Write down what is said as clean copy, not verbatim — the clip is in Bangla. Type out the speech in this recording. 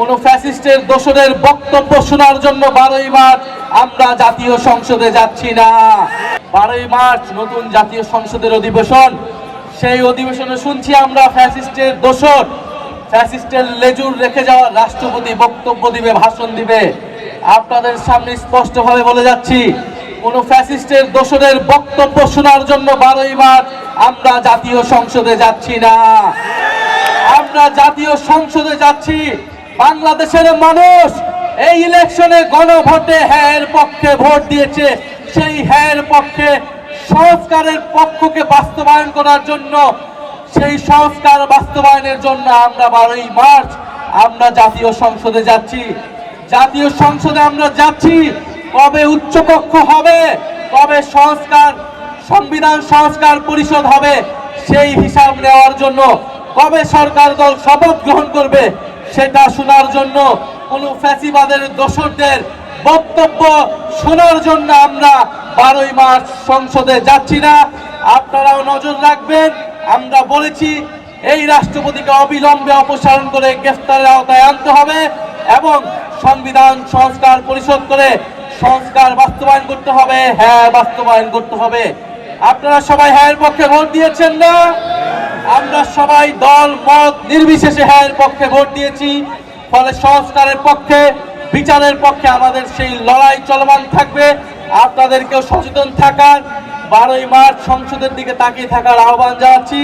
কোন ফ্যাসিস্টের দোসরের বক্তব্য শোনার জন্য 12ই মার্চ আমরা জাতীয় সংসদে যাচ্ছি না। 12ই মার্চ নতুন জাতীয় সংসদের অধিবেশন, সেই অধিবেশনে শুনছি আমরা ফ্যাসিস্টের দোসর, ফ্যাসিস্টের লেজুর রেখে যাওয়া রাষ্ট্রপতি বক্তব্য দিবে, ভাষণ দিবে। আপনাদের সামনে স্পষ্টভাবে বলে যাচ্ছি, কোন ফ্যাসিস্টের দোসরের বক্তব্য শোনার জন্য 12ই মার্চ আমরা জাতীয় সংসদে যাচ্ছি না। আমরা জাতীয় সংসদে যাচ্ছি। বাংলাদেশের মানুষ এই ইলেকশনে গণভোটে হ্যাঁর পক্ষে ভোট দিয়েছে, সেই হ্যাঁর পক্ষে সংস্কারের পক্ষকে বাস্তবায়ন করার জন্য, সেই সংস্কার বাস্তবায়নের জন্য আমরা 12ই মার্চ আমরা জাতীয় সংসদে যাচ্ছি। জাতীয় সংসদে আমরা যাচ্ছি কবে উচ্চকক্ষ হবে, কবে সংবিধান সংস্কার পরিষদ হবে সেই হিসাব নেওয়ার জন্য, কবে সরকার দল শপথ গ্রহণ করবে সেটা শোনার জন্য, কোন ফ্যাসিবাদের দোসরদের বক্তব্য শোনার জন্য আমরা 12ই মার্চ সংসদে যাচ্ছি না। আপনারাও নজর রাখবেন। আমরা বলেছি এই রাষ্ট্রপতিকে অবিলম্বে অপসারণ করে গ্রেফতারের আওতায় আনতে হবে এবং সংবিধান সংস্কার পরিষদ করে সংস্কার বাস্তবায়ন করতে হবে, হ্যাঁ বাস্তবায়ন করতে হবে। আপনারা সবাই হ্যাঁ পক্ষে ভোট দিয়েছেন না? আমরা সবাই দল মত নির্বিশেষে হ্যাঁ পক্ষে ভোট দিয়েছি। ফলে সংস্কারের পক্ষে, বিচারের পক্ষে আমাদের সেই লড়াই চলমান থাকবে। আপনাদেরকেও সচেতন থাকার, 12ই মার্চ সংসদের দিকে তাকিয়ে থাকার আহ্বান জানাচ্ছি।